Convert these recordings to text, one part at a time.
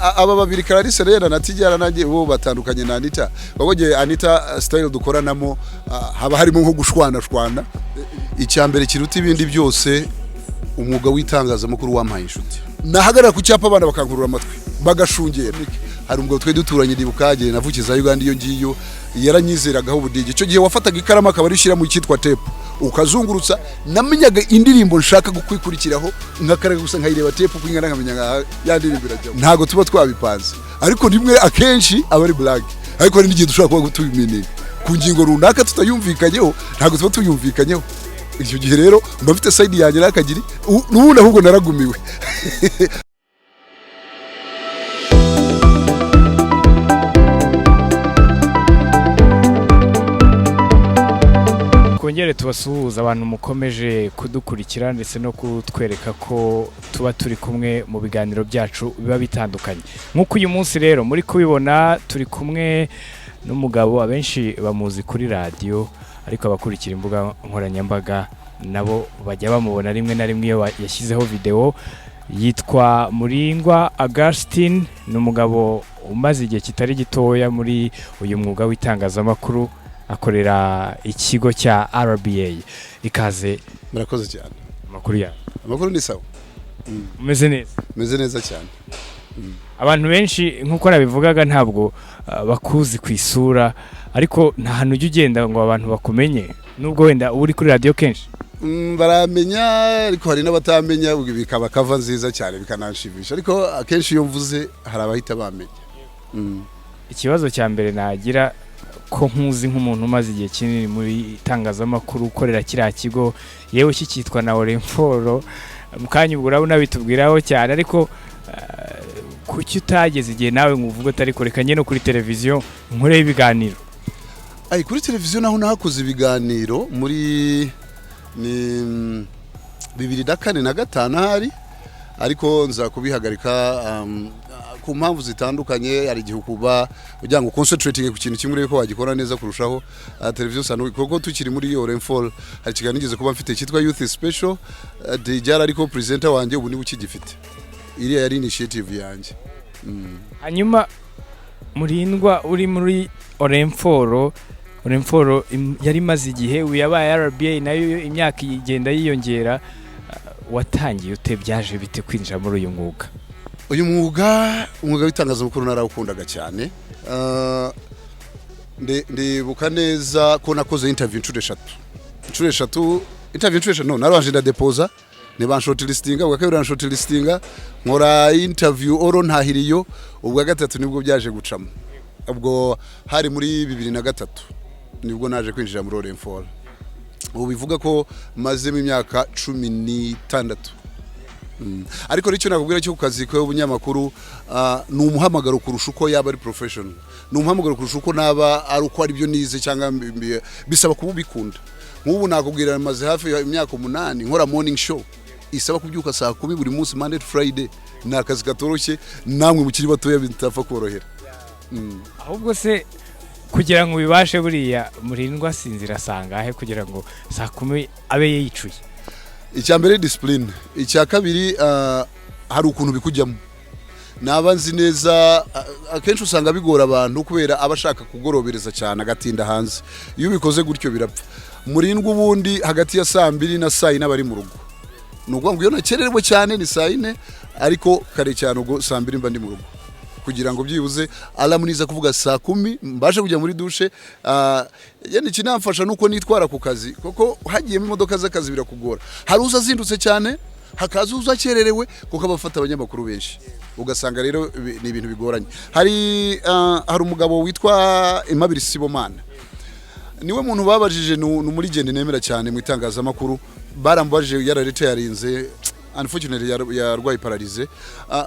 aba babiri Clarisse rero na Tijara nagiye bo batandukanye na Anita babogeye Anita style dukoranamo haba harimo nko gushwana icyambere kiruta ibindi byose umwuga w'itangazamakuru wampaye inshuti nahagarara ku cyapa abana bakangurura amatwi bagashungera hari umugabo twe duturanye Dibukage navukiza Uganda iyo ngiyo yaranyizeragaho ubudigi cyo gihe wafataga ikarama akaba rishyira mu cyitwa tape ukazungurutsa namenyaga indirimbo nshaka gukwikurikiraho nkakaraga gusa nkayireba tape kwingana nkamenya yandirimbira jya ntago tuba twabipanze ariko rimwe akenshi abari black ariko hari n'igihe dushaka kuba tubimenye ku ngingo runaka tutayumvikanyeho ntago tuba tuyumvikanyeho icyo gihe rero mba mfite side yanjye nakagiri n'ubundi ahubwo naragumiwe Kongere tubasuhuza abantu mukomeje kudukurikira ndetse no kutwereka ko tuba turi kumwe mu biganiro byacu biba bitandukanye nk'uko uyu munsi rero muri kubibona turi kumwe n'umugabo abenshi bamuzi kuri radio ariko abakurikira imbuga nkoranyambaga nabo bajya bamubona rimwe na rimwe iyo yashyizeho video yitwa Muringwa Augustin n'umugabo umaze igihe kitari gitoya muri uyu mwuga w'itangazamakuru akorera ikigo cya RBA ikaze murakoze cyane amakuru ni sawa meze neza cyane abantu benshi nkuko nabivugaga ntabwo bakuzi ku isura ariko nta hantu ujya ugenda ngo abantu bakumenye nubwo wenda uri kuri radio kenshi baramenya ariko hari n'abatamenya bikaba kava nziza cyane bikananshimisha ariko akenshi iyo mvuze hari abahita bamenya ikibazo cya mbere nagira ko nkuzi nk'umuntu umaze igihe kinini muri itangazamakuru ukorera kiriya kigo yewe cyitwa na Orenforo mukanya ubwo urabona bitubwiraho cyane ariko kuki utageze igihe nawe nguvuga utari kurekanye no kuri televiziyo nkore ibiganiro kuri televiziyo naho nahakoze ibiganiro muri ni 2004 na 5 hari ariko nza kubihagarika ku mpamvu zitandukanye hari igihe kuba ujya ngo concentrating ku kintu kimwe ko wagikora neza kurushaho televiziyo sano kuko tukiri muri Orenfall hari kiganigeze kuba mfite cyitwa Youth Special Tijara ariko presenter wanjye ubu ni ukigifite iriya yari initiative yanjye hanyuma Murindwa uri muri Orenfall yari maze igihe uyabaye RBA nayo imyaka igenda yiyongera watangiye ute byaje bite kwinjira muri uyu mwuga uyu mwuga w'itangazamakuru narawukundaga cyane ndibuka neza ko nakoze interview inshuro eshatu no naranje ndadepoza niba shortlistinga ubwa shortlistinga nkora interview oro ntahiriyo ubwa gatatu nibwo byaje gucamo ubwo hari muri 2003 nibwo naje kwinjira muri Orenfall ubu bivuga ko maze mu myaka 16 ariko icyo nakubwira cyo kukazi ko ubunyamakuru ni umuhamagaro kurusha uko yaba ari professional ni umuhamagaro kurusha uko naba ari uko ari byo nize cyangwa bisaba kubikunda nk'ubu nakubwira maze hafi imyaka 8 nkora morning show isaba kubyuka saa 10 buri munsi Monday to Friday nakazi katoroshye namwe mukiri batoya bitapfa korohera ahubwo se kugira ngo bibashe buriya Murindwa sinzira sangahe kugira ngo saa 10 abe yicuye icyambere discipline icya kabiri hari ukuntu bikujyamo nabanzi neza akenshi usanga bigora abantu kubera abashaka kugorobereza cyane agatinda hanze iyo bikoze gutyo birapfa Murindwa ubundi hagati ya saa 2 na saa 4 bari mu rugo nuko ngo iyo nakererewe cyane ni saa 4 ariko kare cyane ubwo saa 2 mba ndi mu rugo kugira ngo byibuze alamuniza kuvuga saa 10 mbashe kujya muri douche yandi kinamfasha nuko nitwara ku kazi koko hagiyemo imodoka z'akazi birakugora hari uza zindutse cyane hakaza uza kererewe kuko abafata abanyamakuru benshi ugasanga rero ni ibintu bigoranye hari umugabo witwa Imabiri Sibomana niwe muntu babajije muri gende nemera cyane mu itangazamakuru barambajije yararete yarinze unfortunately yarwaye paralize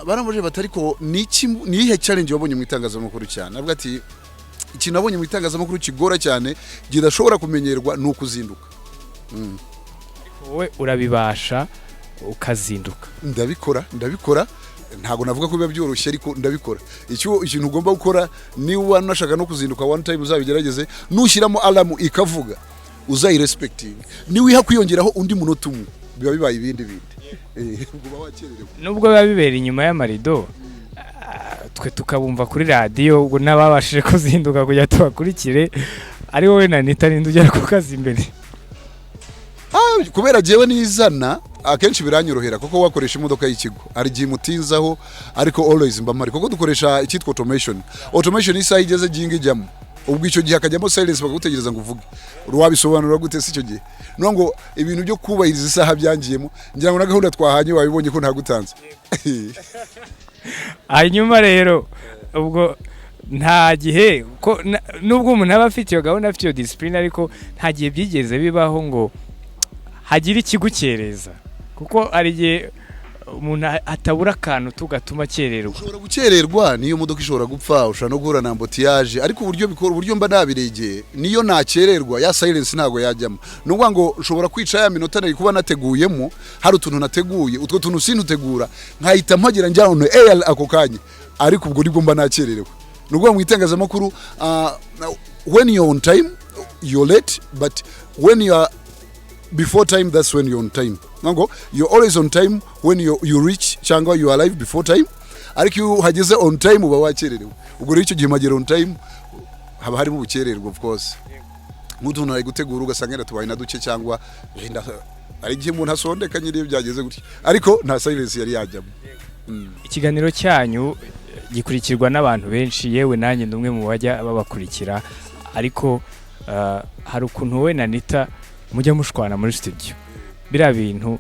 baramuje batariko nihe challenge wabonye mu itangazamakuru cyane avuga ati ikintu nabonye mu itangazamakuru kigora cyane gidashobora kumenyerwa nukuzinduka wowe urabibasha ukazinduka ndabikora ntago navuga ko biba byoroshye ariko ndabikora ikintu ugomba gukora ni wanashaka no kuzinduka one time uzabigerageze nushyiramo alarm ikavuga uzayirespecting ni wiha kwiyongeraho undi munota umwe biba bibaye ibindi nubwo biba bibera inyuma y'amarido twe tukabumva kuri radiyo ubwo n'ababashije kuzinduka kujya tubakurikire ari wowe na Anita ninde ugera ku kazi imbere? Kubera jewe nizana akenshi biranyorohera kuko wakoresha imodoka y'ikigo ari gihe mutinzaho ariko always mbamari kuko dukoresha icyitwa automation isaha igeze gingi jyamo ubwo icyo gihe akajyamo silence bakagutegereza ngo uvuge wabisobanura gute si icyo gihe ngo ibintu byo kubahiriza isaha byangiyemo ngira ngo na gahunda twahanye wabibonye ko ntagutanze. Hanyuma rero ubwo nta gihe nubwo umuntu aba afite iyo gahunda afite iyo discipline ariko nta gihe byigeze bibaho ngo hagira ikigukereza kuko ari gihe umuntu atabura akantu tugatuma kererwa. Ushobora gukererwa niyo modoka ishobora gupfa ushobora no guhura na ambutiyaje ariko uburyo mba nabiregeye niyo nakererwa ya silence ntago yajyamo nubwo ngo ushobora kwica ya minota nari kuba nateguyemo hari utuntu nateguye utwo tuntu sintutegura nkahita mpagira njyano ako kanya ariko ubwo nibwo mba nakererewe nubwo mu itangazamakuru when you're on time you're late but when you are before time that's when you're on time ngo you're always on time when you reach cyangwa you arrive before time ariko iyo hageze on time uba wakererewe ubwo rero icyo gihe magera on time haba harimo ubukererwa of course nk'utuntu ari gutegura ugasanga tubaye na duke cyangwa ari gihe umuntu asondeka nyine byageze gutya ariko nta silence yari yajyamo. Ikiganiro cyanyu gikurikirwa n'abantu benshi yewe nanjye ndumwe mu bajya babakurikira ariko hari ukuntu we na Anita mujya mushwana muri studio bira bintu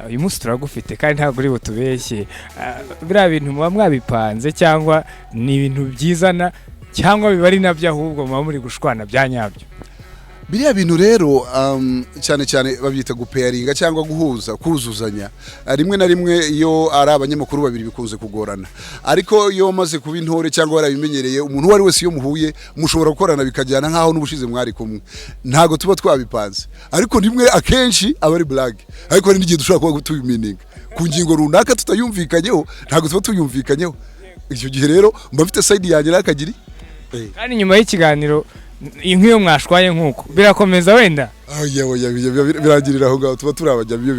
uyu munsi turagufite kandi ntabwo uri butubeshye bira bintu muba mwabipanze cyangwa ni ibintu byizana cyangwa biba ari nabyo ahubwo muba muri gushwana bya nyabyo? Biriya bintu rero cyane cyane babyita gupairinga cyangwa guhuza kuzuzanya rimwe na rimwe iyo ari abanyamakuru babiri bikunze kugorana ariko iyo maze kuba intore cyangwa barabimenyereye umuntu wari wese iyo muhuye mushobora gukorana bikajyana nkaho n'ubushize mwari kumwe ntago tuba twabipanze ariko rimwe akenshi aba ari blague ariko hari n'igihe dushobora kuba tubimeninga ku ngingo runaka tutayumvikanyeho ntago tuba tuyumvikanyeho icyo gihe rero mba mfite side yanjye nakagiri kandi nyuma y'ikiganiro nk'iyo mwashwaye nk'uko birakomeza wenda birangirira aho ngaho tuba turabajya iyo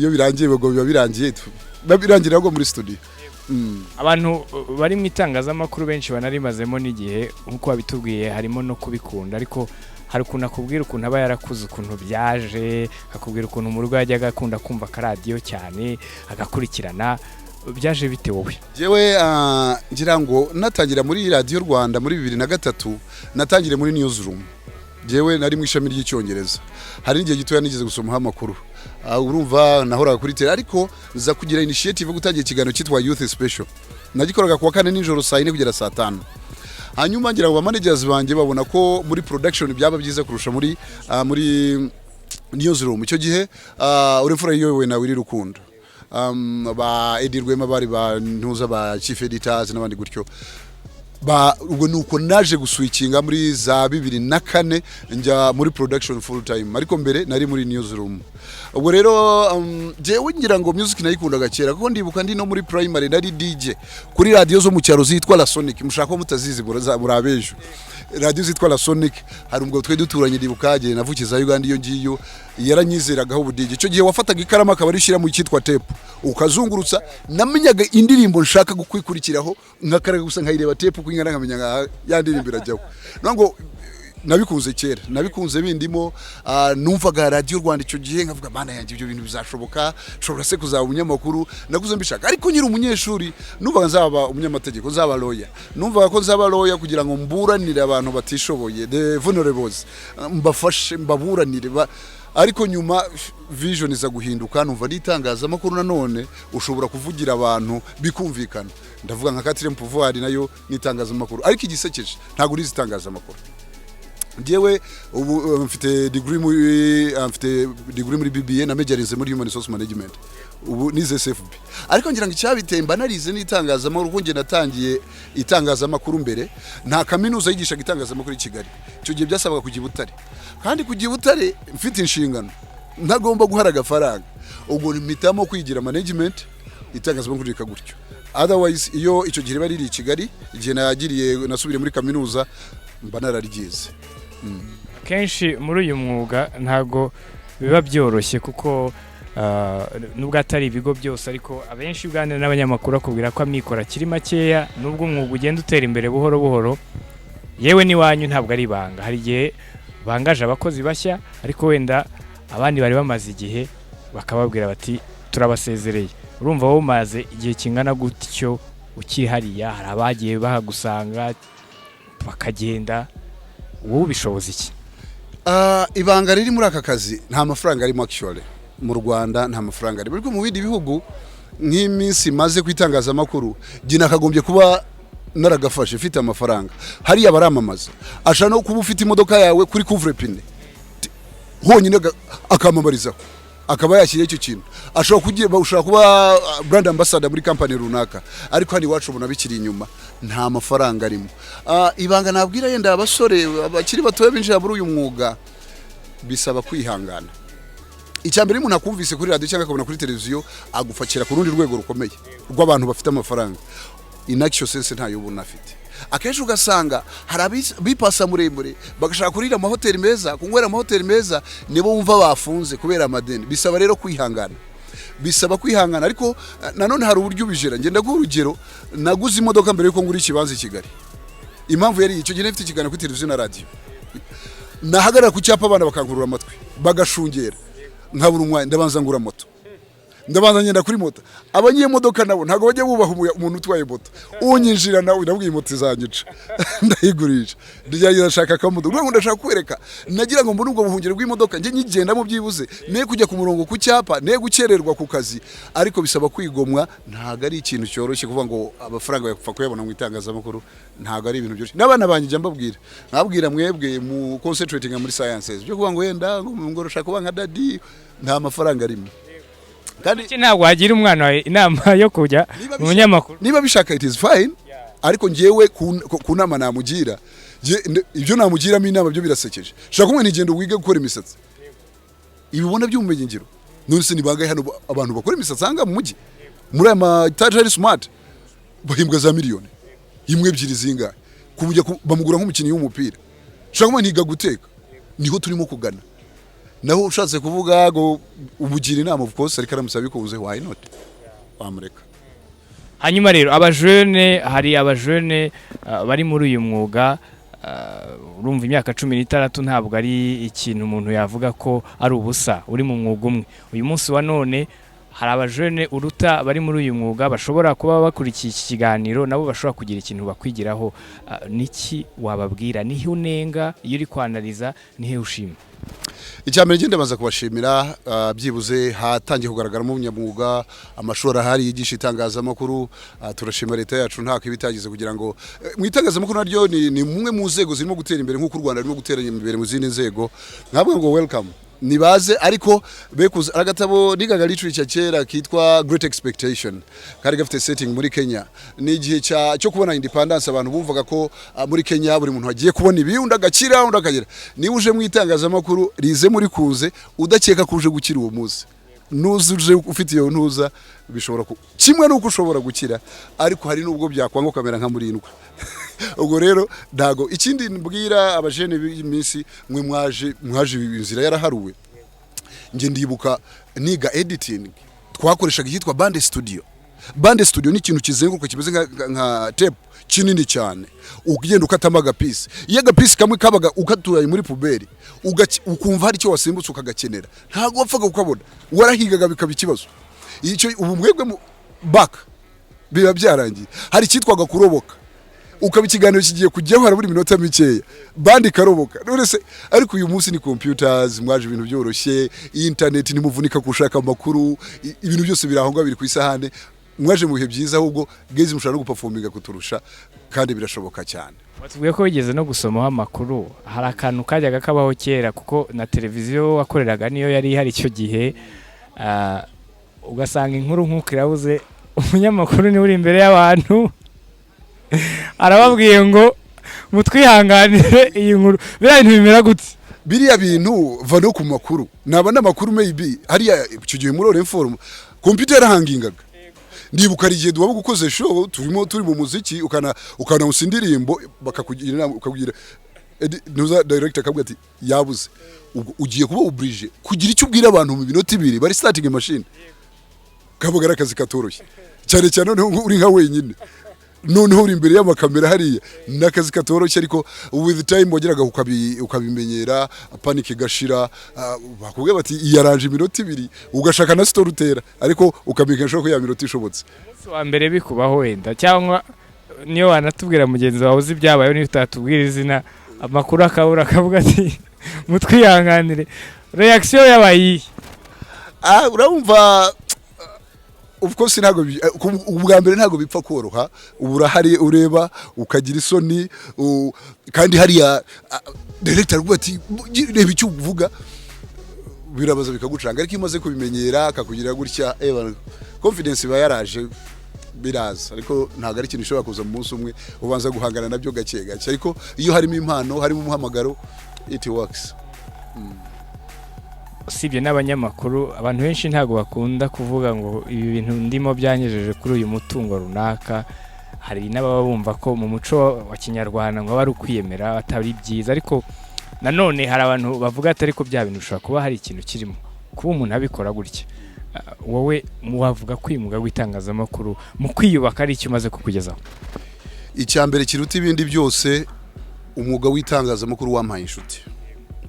birangiye biba birangirira ngo muri studio. Abantu bari mu itangazamakuru benshi banarimazemo n'igihe nk'uko babitubwiye harimo no kubikunda ariko hari ukuntu akubwira ukuntu aba yarakuze ukuntu byaje akakubwira ukuntu mu rugo yajyaga akunda kumva akaradiyo cyane agakurikirana byaje bite wowe? Jewe ngira ngo natangira muri Radio Rwanda muri 2003 natangire muri newsroom jewe nari mu ishami ry'icyongereza hari n'igihe gitoya nigeze gusoma amakuru urumva nahoraga kuri tele ariko nza kugira initiative gutangira ikiganiro cyitwa Youth Special nagikoraga kuwa kane nijoro saa 4 kugera saa 5 hanyuma ngira ngo managers banjye babona ko muri production byaba byiza kurusha muri newsroom icyo gihe uremfura yowe na wiri rukundo ba Edirwema bari ba ntuza ba chief editors n'abandi gutyo ubwo nuko naje guswikinga muri za 2004 njya muri production full time ariko mbere nari muri newsroom ubwo rero jewe ngira ngo music nayikundaga kera kuko ndibuka ndi no muri primary nari DJ kuri radio zo mu cyaro zitwa La Sonic mushaka mutazizi murabejo radio zitwa La Sonic hari ubwo twe duturanye ndibukaje navukiza Uganda iyo ngiyo yaranyizeragaho ubudije icyo gihe wafataga ikarama akaba rishyira mu cyitwa tape ukazungurutsa namenyaga indirimbo nshaka gukwikurikiraho nkakaraga gusa nkayireba tape kwingana nkamenya yandirimbira jyaho nango nabikunze kera nabikunze bindimo numvaga Radio Rwanda icyo gihe nkavuga bana yanjye ibyo bintu bizashoboka shobora se kuzaba umunyamakuru naguze mbishaka ariko nyiri umunyeshuri numvaga nzaba umunyamategeko nzaba lawyer numvaga ko nzaba lawyer kugira ngo mburanire abantu batishoboye the vulnerables mbafashe mbaburanire ariko nyuma vision iza guhinduka numva nitangazamakuru nanone ushobora kuvugira abantu bikumvikana ndavuga nka Catherine Pouvoir nayo nitangazamakuru ariko igisekeje ntago uri zitangazamakuru jewe ubu mfite degree muri BBA na majorinze muri human resource management ubu nize CFB ariko ngira ngo icyabitemba narize nitangazamakuru ko nge natangiye itangazamakuru mbere nta kaminuza yigisha itangazamakuru i Kigali cyo gihe byasabaga kujya Butare kandi kujya Butare mfite inshingano ntagomba guharaga faranga ubwo nimitamo kwigira management itangazamakuru rika gutyo otherwise iyo icyo gihe bari i Kigali igihe nagiriye nasubire muri kaminuza mba nararigize. Kenshi muri uyu mwuga ntago biba byoroshye kuko nubwo atari ibigo byose ariko abenshi uganira n'abanyamakuru akubwira ko amikora akiri makeya nubwo umwuga ugenda utera imbere buhoro buhoro yewe n'iwanyu ntabwo ari ibanga hari igihe bangaje abakozi bashya ariko wenda abandi bari bamaze igihe bakababwira bati turabasezereye urumva wowe umaze igihe kingana gutyo ukihariya hari abagiye bahagusanga bakagenda wowe ubishoboza iki? Ibanga riri muri aka kazi nta mafaranga arimo actually mu Rwanda nta mafaranga arimo ariko mu bindi bihugu nk'iminsi maze kwitangazamakuru gina kagombye kuba naragafashe ufite amafaranga hariya baramamaza ashaka no kuba ufite imodoka yawe kuri couvre pine honyine akamamarizaho akaba yashyiriye icyo kintu ushobora kuba brand ambassador muri company runaka ariko hani wacu ubona bikiri inyuma nta mafaranga arimo. Ibanga nabwira yenda abasore abakiri batoye binjira muri uyu mwuga bisaba kwihangana. Icyambere umuntu akumvise kuri radio cyangwa akabona kuri televiziyo agufakira ku rundi rwego rukomeye rw'abantu bafite amafaranga inaction sense ntayo ubona afite. Akenshi ugasanga hari bipasa muremure bagashaka kurira amahoteli meza kunywera amahoteli meza nibo wumva bafunze kubera amadeni. Bisaba rero kwihangana, bisaba kwihangana ariko nanone hari uburyo ubijera. Ngenda guha urugero, naguze imodoka mbere yuko ngura ikibanza i Kigali. Impamvu yari icyo gihe mfite ikiganiro kuri televiziyo na radio, nahagarara ku cyapa abana bakankurura amatwi bagashungera nkabura umwanya ndabanza ngura moto, ndabanza ngenda kuri moto. Abanyiye modoka nabo ntago bajya bubaha umuntu utwaye moto, unyinjira nawe ndabwiye moto izanyica ndayigurisha ndijya shaka kamudo rwo ndashaka kwereka nagira ngo mbone ubwo buhungiro bw'imodoka nje nyigenda mu byibuze ne kujya ku murongo ku cyapa ne gukererwa ku kazi. Ariko bisaba kwigomwa, ntago ari ikintu cyoroshye kuvuga ngo amafaranga yapfa kuyabona mu itangazamakuru, ntago ari ibintu byoroshye. N'abana banjye mbabwira nkabwira mwebwe mu concentrating muri sciences byo kuvuga ngo yenda ngo rushaka kuba nka daddy nta mafaranga arimo. Kandi ntabwo wagira umwana wawe inama yo kujya mu munyamakuru niba bishaka it is fine, ariko ngewe ku nama namugira ibyo namugiramo inama byo birasekeje. Shaka kumwe nigenda wige gukora imisatsi ibibona by'ubumenyi ngiro none se nibangaye hano abantu bakora imisatsi hanga mu mujyi muri ama tajari smart bahimbwa za miliyoni imwe ebyiri zingahe kumujya bamugura nk'umukinnyi w'umupira. Shaka kumwe niga guteka niho turimo kugana. Naho ushatse kuvuga ngo ubugira inama of course ariko aramusaba bikuze why not wamureka. Hanyuma rero hari abajene bari muri uyu mwuga urumva imyaka 16 ntabwo ari ikintu umuntu yavuga ko ari ubusa uri mu mwuga umwe. Uyu munsi wa none hari abajene uruta bari muri uyu mwuga bashobora kuba bakurikiye iki kiganiro nabo bashobora kugira ikintu bakwigiraho. Niki wababwira, nihe unenga iyo uri kwanaliza, nihe ushima? Icyambere ngende baza kubashimira byibuze hatangiye kugaragaramo umunyamwuga amashuri ahari yigisha itangazamakuru. Turashima leta yacu nta kibitagize kugira ngo mu itangazamakuru naryo ni mumwe mu nzego zirimo gutera imbere nk'uko u Rwanda rurimo gutera imbere mu zindi nzego. Ntabwo ngo welcome nibaze ariko bekuza agatabo nigaga literature kera kitwa Great Expectation kari gafite setting muri Kenya. Ni igihe cyo kubona independence abantu bumvaga ko muri Kenya buri muntu agiye kubona ibi undagakira undakagira. Niba uje mu itangazamakuru rize muri kuze udakeka kuje gukira uwo muzi nuzuje ufite iyo ntuza bishobora kimwe nuko ushobora gukira ariko hari nubwo byakwanga kamera nka murindwa. Ubwo rero dago ikindi mbwira abajene b'iminsi mwe mwaje inzira yaraharuwe. Nge ndibuka niga editing twakoreshaga yitwa Bande Studio. Bande Studio ni ikintu kizenguruka kimeze nka tape kinini cyane ugenda ukatama agapisi. Iyo agapisi kamwe kabaga ukaturaye muri puberi ukumva hari icyo wasimbutse ukagakenera ntago wapfaga ukabona warahigaga bikaba ikibazo. Icyo ubu mwebwe back biba byarangiye. Hari cyitwaga kuroboka ukaba ikiganiro kigiye kujyaho harabura iminota mikeya bandi karoboka none se. Ariko uyu munsi ni computers mwaje ibintu byoroshye, internet nimuvunika kushaka amakuru, ibintu byose birahonga biri ku isahane. Mwaje mu bihe byiza ahubwo gezi mushaka no guperforminga kuturusha kandi birashoboka cyane. Watubwiye ko wigeze no gusomaho amakuru, hari akantu kajyaga kabaho kera kuko na televiziyo wakoreraga niyo yari hari icyo gihe ugasanga inkuru nk'uko irabuze umunyamakuru ni uri imbere y'abantu arababwiye ngo mutwihanganire iyi nkuru biriya bintu bimera gute? Biriya bintu va no ku makuru naba n'amakuru maybe hariya icyo gihe muri Orenform computer hangingaga. Ndibuka rigiye duba gukoze show turi mu muziki ukana usindirimbo bakakugira ukabwira nuza director akabwira ati yabuze ubwo ugiye kuba oblige kugira icyo ubwira abantu mu minota 2 bari starting machine kabugara akazi katoroshye cyane cyane uri nka wenyine noneho uri imbere y'amakamera hariya nakazi katoroshye ariko with time wageraga ukabimenyera panic igashira bakubwiye bati yaranje iminota 2 ugashaka na story utera ariko ukamenyesha ko ya minota ishobotse umunsi wa mbere bikubaho wenda cyangwa niyo wanatubwira mugenzi wawe uzi byabaye niyo utatubwira izina amakuru akabura akavuga ati mutwihanganire reaction yabaye urumva of course ntago ubwa mbere ntago bipfa koroha uburahari ureba ukagira isoni kandi hariya director avuga ati reba icyo uvuga birabaza bikagucanga ariko imaze kubimenyera akakugira gutya confidence ba yaraje biraza ariko ntago ari ikintu ushobora kuza mu munsi umwe ubanza guhangana nabyo gake gake ariko iyo harimo impano harimo umuhamagaro it works. usibye n'abanyamakuru abantu benshi ntago bakunda kuvuga ngo ibi bintu ndimo byanyejeje kuri uyu mutungo runaka hari n'ababa bumva ko mu muco wa kinyarwanda ngo bari ukwiyemera atari byiza ariko nanone hari abantu bavuga atari ko bya bintu ushobora kuba hari ikintu kirimo kuba umuntu abikora gutya wowe muwavuga kwimuga w'itangazamakuru mu kwiyubaka ari icyo umaze kukugezaho icyambere kiruta ibindi byose umwuga w'itangazamakuru wampaye inshuti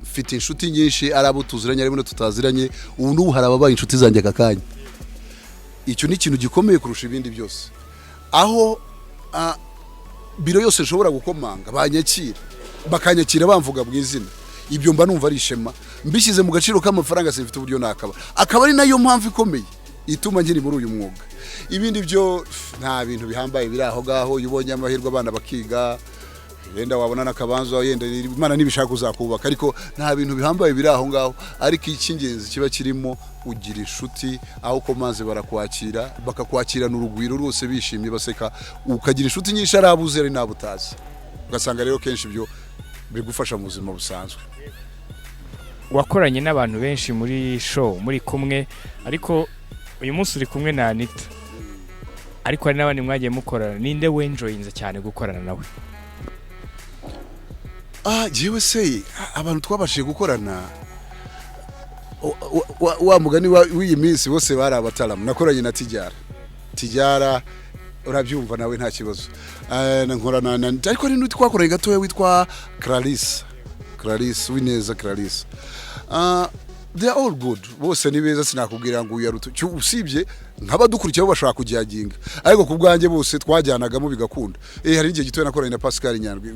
mfite inshuti nyinshi arabo tuziranye arimo tutaziranye ubu n'ubu hari ababaye inshuti zanjye akakanya icyo ni ikintu gikomeye kurusha ibindi byose aho biro yose nshobora gukomanga banyakira bakanyakira bamvuga bw'izina ibyo mba numva ari ishema mbishyize mu gaciro k'amafaranga sifite uburyo nakaba akaba ari nayo mpamvu ikomeye ituma nkiri muri uyu mwuga ibindi byo nta bintu bihambaye biri aho gaho ubonye amahirwe abana bakiga yenda wabona nakabanzo yenda Imana nibishaka uzakubaka ariko nta bintu bihambaye biri aho ngaho ariko icy'ingenzi kiba kirimo ugira inshuti aho komanze barakwakira bakakwakirana urugwiro rwose bishimye baseka ukagira inshuti nyinshi arabuze ari nabutazi ugasanga rero kenshi byo bigufasha mu buzima busanzwe. wakoranye n'abantu benshi muri show muri kumwe ariko uyu munsi uri kumwe na Anita ariko hari n'abandi mwagiye mukorana ninde wenjoyinze cyane gukorana nawe jewe se abantu twabashije gukorana wa mugani w'iyi minsi bose bari abataramu nakoranye na Tijara urabyumva nawe nta kibazo nkorana ariko ni twakoranye gatoya witwa Clarisse Wineza Clarisse they are all good bose ni beza sinakubwira ngo uyaruto usibye nk'abadukurikiyeho bashaka kugihaginga ariko ku bwanjye bose twajyanagamo bigakunda hari igihe gitoya nakoranye na Pascal Nyandwi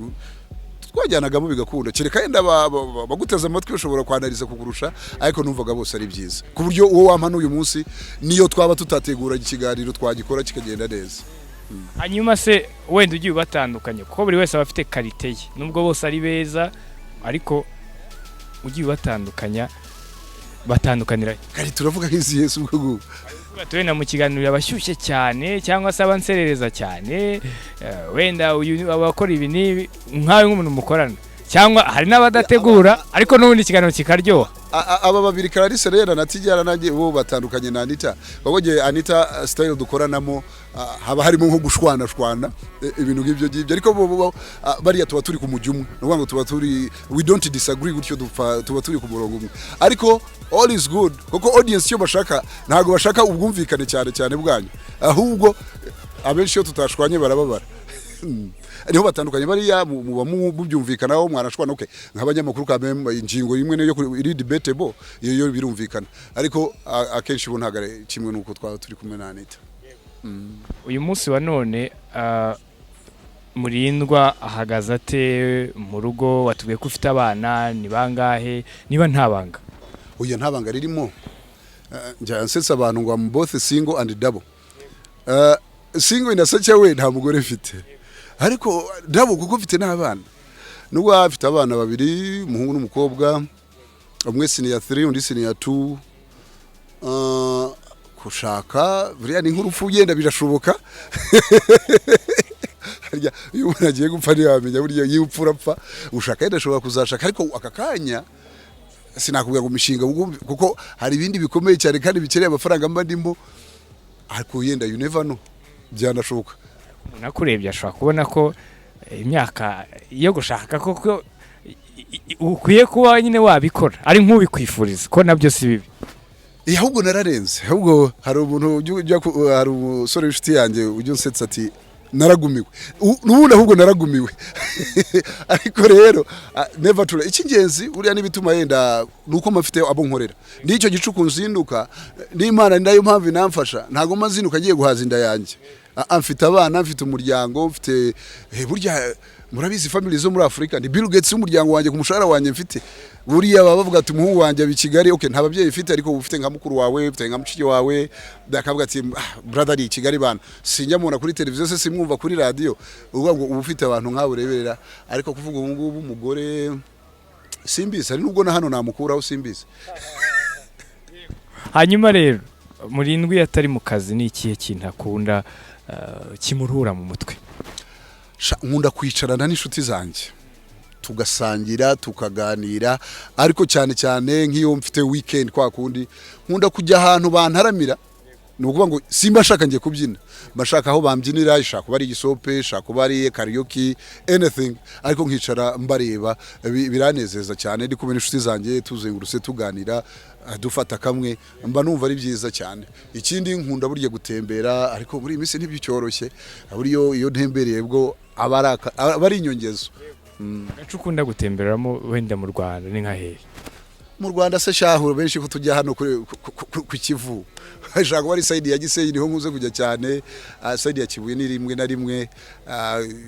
twajyanagamo bigakunda kereka yenda baguteza amatwi ushobora kwanariza kugurusha ariko numvaga bose ari byiza ku buryo uwo wampana uyu munsi niyo twaba tutategura ikiganiro twagikora kikagenda neza. hanyuma se wenda ugiye batandukanye kuko buri wese aba afite karite ye nubwo bose ari beza ariko ugiye batandukanira kari turavuga nk'izi Yesu ubwo tubena mu kiganiro abashyushye cyane cyangwa se abanserereza cyane wenda uyu abakora ibi nibi nkawe nk'umuntu mukorana cyangwa hari n'abadategura ariko n'ubundi ikiganiro kikaryoha aba babiri Clarisse rero na Tijara nanjye bo batandukanye na Anita babogeye Anita style dukoranamo haba harimo nko gushwana ibintu ngibyo ariko bo bariya tuba turi ku mujyumwe no ngo tuba turi we don't disagree gutyo tuba turi ku murongo umwe ariko all is good kuko audience yo bashaka ntago bashaka ubwumvikane cyane bwanyu ahubwo abenshi yo tutashwanye barababara niho batandukanye bariya mubyumvikanaho mwanashwana okay nk'abanyamakuru kamwe ingingo imwe yo iri debatable iyo birumvikana ariko akenshi bo ntagare kimwe nuko twaba turi kumwe na Anita. uyu munsi wa none Murindwa ahagaze ate mu rugo watubwiye ko ufite abana ni bangahe niba ntabanga uyu ntabanga ririmo njya nsetsa abantu ngo am both single and double single inasacha we nta mugore mfite ariko double kuko mfite n'abana nubwo afite abana babiri umuhungu n'umukobwa umwe senior 3 undi senior 2 kushaka buriya ni nk'urupfu yenda birashoboka harya iyo umuntu agiye gupfa ntiyamenya burya yipfurapfa ushaka yenda ashobora kuzashaka ariko akakanya sinakubwira ngo mishinga kuko hari ibindi bikomeye cyane kandi bikereye amafaranga mba ndimo ariko yenda you never know byanashoboka nakurebye ashobora kubona ko imyaka yo gushaka koko ukwiye kuba nyine wabikora ari nk'ubikwifuriza ko nabyo si bibi. ahubwo nararenze, ahubwo hari umuntu hari umusore w'inshuti yanjye ujya unsetsa ati naragumiwe, n'ubundi ahubwo naragumiwe ariko rero never too late. Icy'ingenzi uriya n'ibituma yenda nuko mafite abo nkorera, n'icyo gicuku nzinduka n'Imana ndayo mpamvu inamfasha, ntago mazinduka agiye guhaza inda yanjye. Mfite abana, mfite umuryango, mfite burya murabizi family zo muri Afrika ni Bill Gates umuryango wanjye ku mushahara wanjye mfite. Buriya baba bavuga ati umuhungu wanjye abi Kigali, okay nta babyeyi mfite ariko ufite nka mukuru wawe, ufite nka mushiki wawe, bakavuga ati brother ari Kigali bana sinjya mubona kuri televiziyo se simwumva kuri radio, uvuga ngo ubu ufite abantu nk'abo ureberera, ariko kuvuga ubu ngubu umugore simbizi, ari nubwo na hano namukuraho simbizi. Hanyuma rero Murindwi atari mu kazi ni ikihe kintu akunda kimuruhura mu mutwe? Nkunda kwicarana n'inshuti zanjye tugasangira tukaganira, ariko cyane cyane nk'iyo mfite weekend kwa kundi nkunda kujya ahantu bantaramira, ni ukuvuga ngo simba shaka ngiye kubyina, bashaka aho bambyinira, ishaka kuba ari igisope, ishaka kuba ari karaoke, anything, ariko nkicara mbareba biranezeza cyane, ndi kumwe n'inshuti zanjye tuzengurutse tuganira dufata kamwe, mba numva ari byiza cyane. Ikindi nkunda burya gutembera, ariko muri iminsi ntibyo cyoroshye, buriyo iyo ntembereye bwo abari inyongezo. Gacu ukunda gutemberamo wenda mu Rwanda ni nka hehe? Mu Rwanda se shahuro benshi ko tujya hano ku Kivu, ashaka kuba ari side ya Gisenyi niho nkuze kujya cyane, side ya Kibuye ni rimwe na rimwe,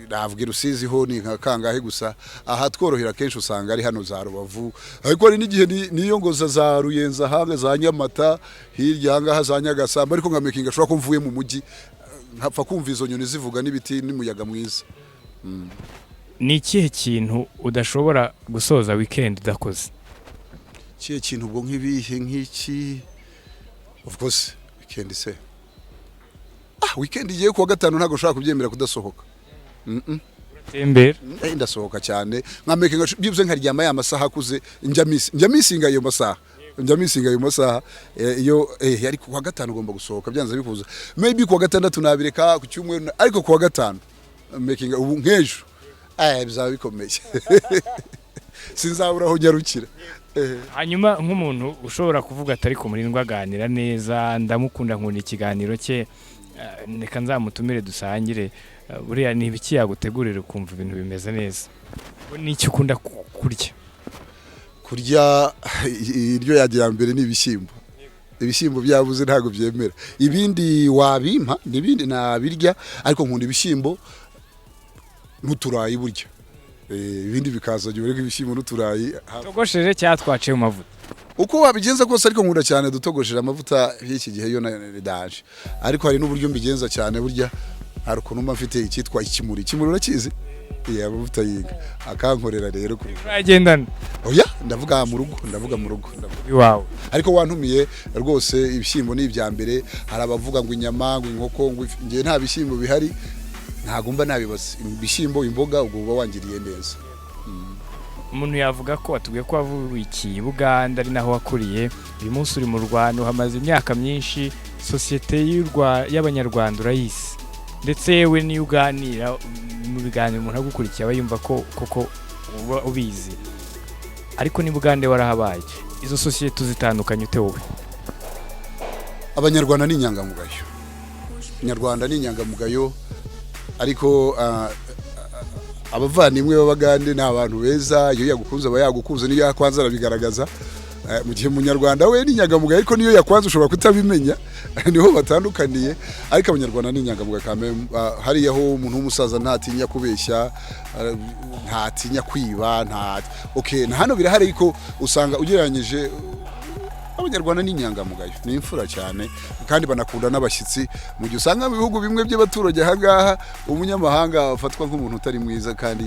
navuga Rusizi ho ni nka kangahe gusa, aha tworohera kenshi usanga ari hano za Rubavu, ariko ari n'igihe niyo ngoza za Ruyenza hanga za Nyamata, hirya hanga za Nyagasamba, ariko nka making ashobora kumvuye mu mujyi nkapfa kumva izo nyoni zivuga n'ibiti n'umuyaga mwiza. Ni ikihe kintu udashobora gusoza weekend udakoze? Kiye kintu ubwo nk'ibihe nk'iki? Of course weekend se weekend igiye kuwa gatanu ntago ushaka kubyemera kudasohoka. Tembera ndasohoka cyane nka making byibuze nkaryama ya masaha akuze, njya misinga iyo masaha iyo ariko kuwa gatanu ugomba gusohoka byanze bikuza, maybe kuwa gatandatu nabireka ku cyumweru, ariko kuwa gatanu making ubu nkejo bizaba bikomeye sinzabura aho nyarukira. Hanyuma nk'umuntu ushobora kuvuga atari ku Murindwi aganira neza, ndamukunda nkunda ikiganiro cye, reka nzamutumire dusangire, buriya ni ibiki yagutegurira ukumva ibintu bimeze neza? Ni iki ukunda kurya? Iryo yagira mbere ni ibishyimbo byabuze ntago byemera, ibindi wabimpa n'ibindi nabirya, ariko nkunda ibishyimbo n'uturayi burya, ibindi bikaza nyuma ariko ibishyimbo n'uturayi togosheje cyatwaciye mu mavuta uko wabigenza kose, ariko nkunda cyane dutogosheje amavuta y'iki gihe yo daje, ariko hari n'uburyo mbigenza cyane burya, hari ukuntu mba mfite icyitwa ikimuri urakizi, amavuta yiga akankorera rero uragendana. Oya ndavuga mu rugo iwawe, ariko wantumiye rwose ibishyimbo ni ibya mbere, hari abavuga ngo inyama ngo inkoko, ngo ngiye nta bishyimbo bihari, ntago mba nabibaza ibishyimbo imboga, ubwo uba wangiriye neza. Umuntu yavuga ko atubwiye ko wavukiye Buganda ari naho wakuriye, uyu munsi uri mu Rwanda, hamaze imyaka myinshi, sosiyete y'Abanyarwanda urayisi, ndetse yewe niyo uganira mu biganiro umuntu agukurikiye aba yumva ko koko ubizi, ariko ni Buganda warahabaye, izo sosiyete zitandukanye ute wowe? Abanyarwanda ni inyangamugayo, ariko abavandimwe b'Abagande ni abantu beza, iyo yagukunze aba yagukunze, niyo yakwanza arabigaragaza, mu gihe Munyarwanda we ni inyangamugayo, ariko niyo yakwanza ushobora kutabimenya, niho batandukaniye, ariko Abanyarwanda ni inyangamugayo kame, hariya ho umuntu w'umusaza ntatinya kubeshya, ntatinya kwiba, na hano birahari, ariko usanga ugereranyije Abanyarwanda ni inyangamugayo, ni imfura cyane, kandi banakunda n'abashyitsi, mu gihe usanga mu bihugu bimwe by'abaturage ahangaha umunyamahanga afatwa nk'umuntu utari mwiza, kandi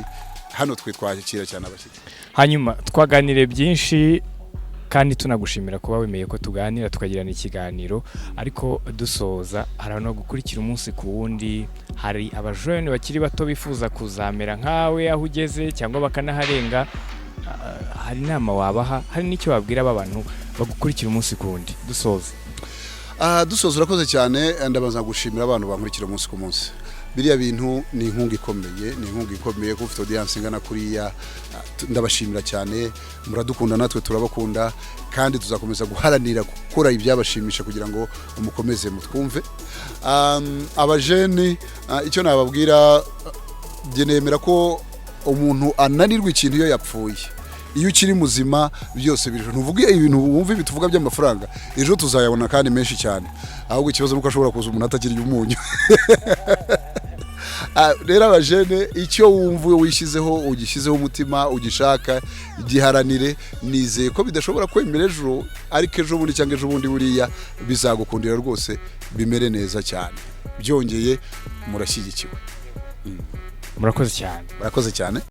hano twe twakira cyane abashyitsi. Hanyuma twaganire byinshi, kandi tunagushimira kuba wemeye ko tuganira tukagirana ikiganiro, ariko dusoza hari no gukurikira umunsi ku wundi, hari abajene bakiri bato bifuza kuzamera nkawe aho ugeze cyangwa bakanaharenga, hari inama wabaha, hari n'icyo wabwira abantu bagukurikira umunsi ku wundi? Dusoza urakoze cyane, ndabaza gushimira abantu bankurikira umunsi ku munsi, biriya bintu ni inkunga ikomeye ko ufite audience ingana kuriya. Ndabashimira cyane, muradukunda natwe turabakunda, kandi tuzakomeza guharanira gukora ibyabashimisha kugira ngo umukomeze mutwumve. Abajeni icyo nababwira, nemera ko umuntu ananirwa ikintu iyo yapfuye. Iyo ukiri muzima byose biriho, ntuvuge ibintu wumva bituvuga by'amafaranga, ejo tuzayabona kandi menshi cyane. Ahubwo ikibazo nuko ashobora kuza umuntu atakiriye umunyu. Rero abajene, icyo wumva wishyizeho, ugishyizeho umutima, ugishaka, giharanire. Nizeye ko bidashobora kwemera ejo, ariko ejo bundi cyangwa ejo bundi buriya bizagukundira rwose, bimere neza cyane. Byongeye murashyigikiwe. Murakoze cyane.